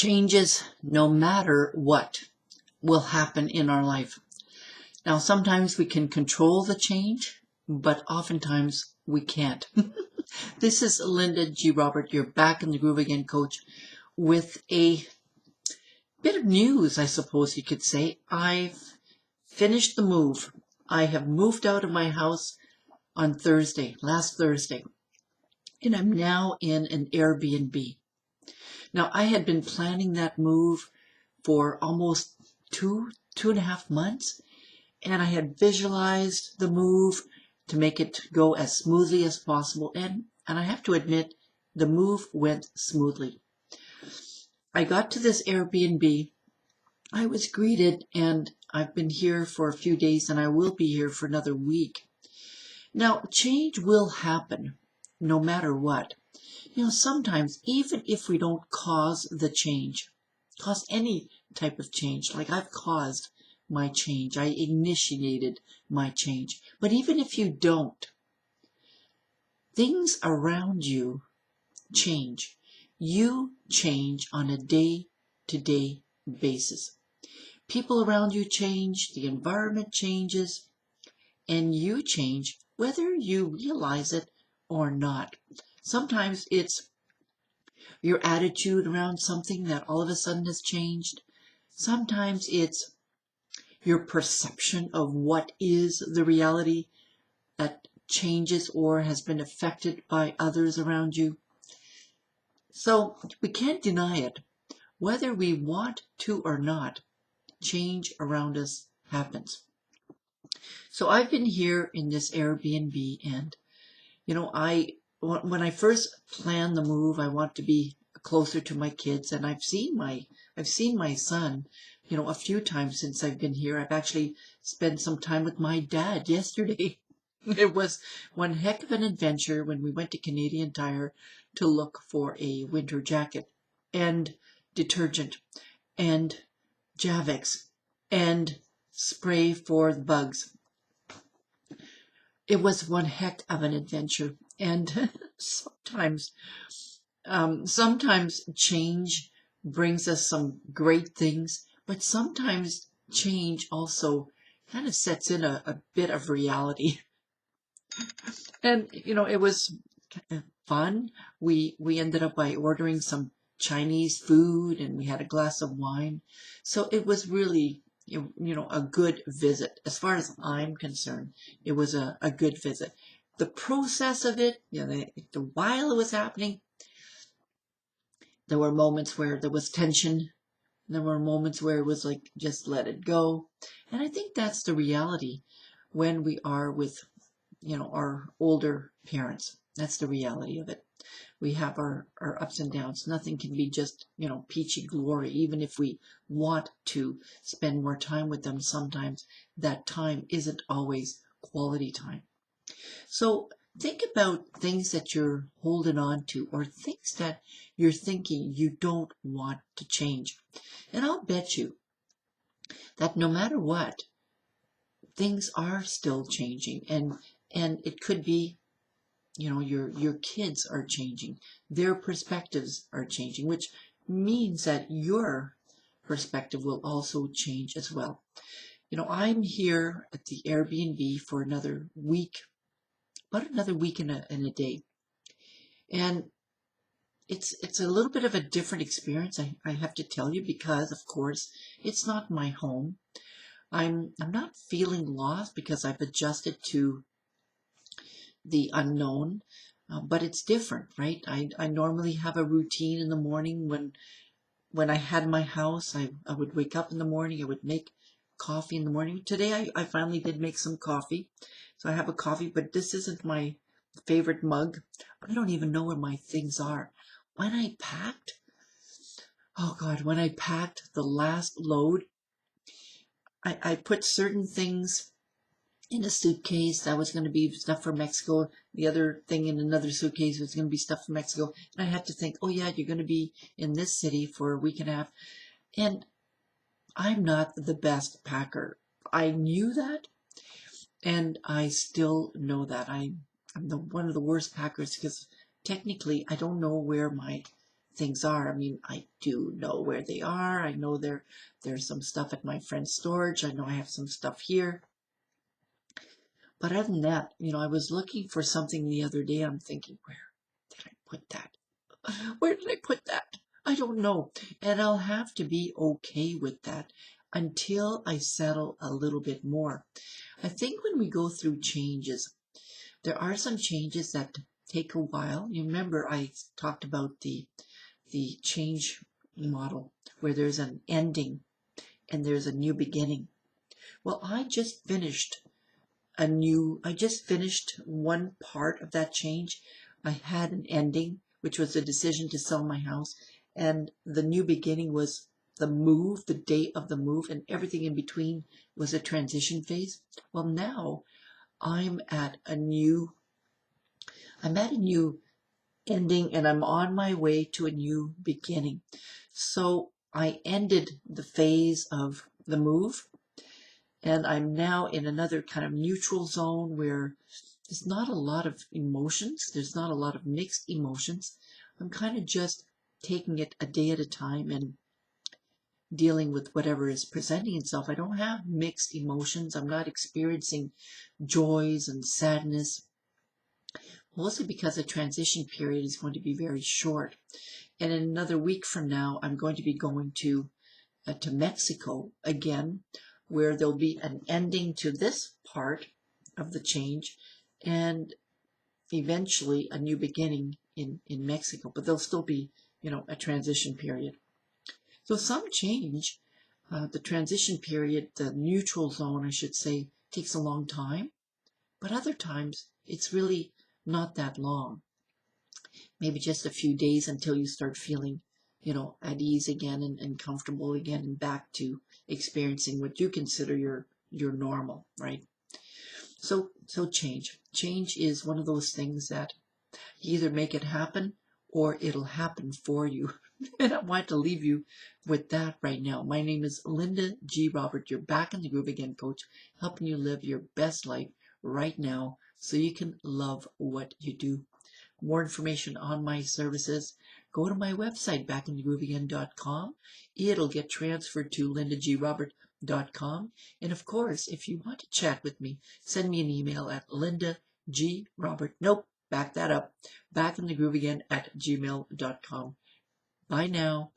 Changes, no matter what, will happen in our life. Now, sometimes we can control the change, but oftentimes we can't. This is Linda G. Robert, your back in the groove again coach, with a bit of news, I suppose you could say. I've finished the move. I have moved out of my house on last Thursday, and I'm now in an Airbnb. Now, I had been planning that move for almost two and a half months, and I had visualized the move to make it go as smoothly as possible. And I have to admit, the move went smoothly. I got to this Airbnb. I was greeted, and I've been here for a few days, and I will be here for another week. Now, change will happen no matter what. Sometimes, even if we don't cause the change, cause any type of change, like I've caused my change, I initiated my change. But even if you don't, things around you change. You change on a day-to-day basis. People around you change, the environment changes, and you change whether you realize it or not. Sometimes it's your attitude around something that all of a sudden has changed. Sometimes it's your perception of what is the reality that changes or has been affected by others around you. So we can't deny it. Whether we want to or not, change around us happens. So I've been here in this Airbnb, and when I first planned the move, I want to be closer to my kids, and I've seen my son, a few times since I've been here. I've actually spent some time with my dad yesterday. It was one heck of an adventure when we went to Canadian Tire to look for a winter jacket and detergent and Javex and spray for the bugs. It was one heck of an adventure, and sometimes change brings us some great things, but sometimes change also kind of sets in a bit of reality. And it was fun. We ended up by ordering some Chinese food, and we had a glass of wine. So it was really a good visit. As far as I'm concerned, it was a good visit. The process of it, while it was happening, there were moments where there was tension. There were moments where it was like, just let it go. And I think that's the reality when we are with, our older parents. That's the reality of it. We have our ups and downs. Nothing can be just, peachy glory. Even if we want to spend more time with them, sometimes that time isn't always quality time. So think about things that you're holding on to, or things that you're thinking you don't want to change. And I'll bet you that no matter what, things are still changing. And it could be, your kids are changing. Their perspectives are changing, which means that your perspective will also change as well. I'm here at the Airbnb for another week, about another week and a day. And it's a little bit of a different experience, I have to tell you, because of course it's not my home. I'm not feeling lost because I've adjusted to the unknown, but it's different, right? I normally have a routine in the morning. When I had my house, I would wake up in the morning, I would make coffee in the morning. Today I finally did make some coffee. So I have a coffee, but this isn't my favorite mug. I don't even know where my things are. When I packed the last load, I put certain things in a suitcase. That was going to be stuff for Mexico. The other thing in another suitcase was going to be stuff for Mexico. And I had to think, oh yeah, you're going to be in this city for a week and a half. And I'm not the best packer. I knew that, and I still know that. I'm one of the worst packers because technically I don't know where my things are. I mean, I do know where they are. I know there's some stuff at my friend's storage. I know I have some stuff here. But other than that, I was looking for something the other day. I'm thinking, where did I put that? Where did I put that? I don't know. And I'll have to be okay with that until I settle a little bit more. I think when we go through changes, there are some changes that take a while. You remember I talked about the change model where there's an ending and there's a new beginning. Well, I just finished one part of that change. I had an ending, which was the decision to sell my house, and the new beginning was the move, the day of the move, and everything in between was a transition phase. Well, now I'm at a new ending, and I'm on my way to a new beginning. So I ended the phase of the move, and I'm now in another kind of neutral zone where there's not a lot of emotions. There's not a lot of mixed emotions. I'm kind of just taking it a day at a time and dealing with whatever is presenting itself. I don't have mixed emotions. I'm not experiencing joys and sadness, mostly because the transition period is going to be very short. And in another week from now, I'm going to be going to Mexico again, where there'll be an ending to this part of the change and eventually a new beginning in Mexico. But there'll still be, a transition period. So some change, the transition period, the neutral zone, I should say, takes a long time. But other times, it's really not that long. Maybe just a few days until you start feeling, at ease again and comfortable again and back to experiencing what you consider your normal, right? So change is one of those things that you either make it happen or it'll happen for you. And I want to leave you with that right now. My name is Linda G. Robert. You're back in the groove again, coach, helping you live your best life right now so you can love what you do. More information on my services, go to my website, backinthegrooveagain.com. It'll get transferred to lindagrobert.com. And of course, if you want to chat with me, send me an email at back that up, backinthegrooveagain@gmail.com. Bye now.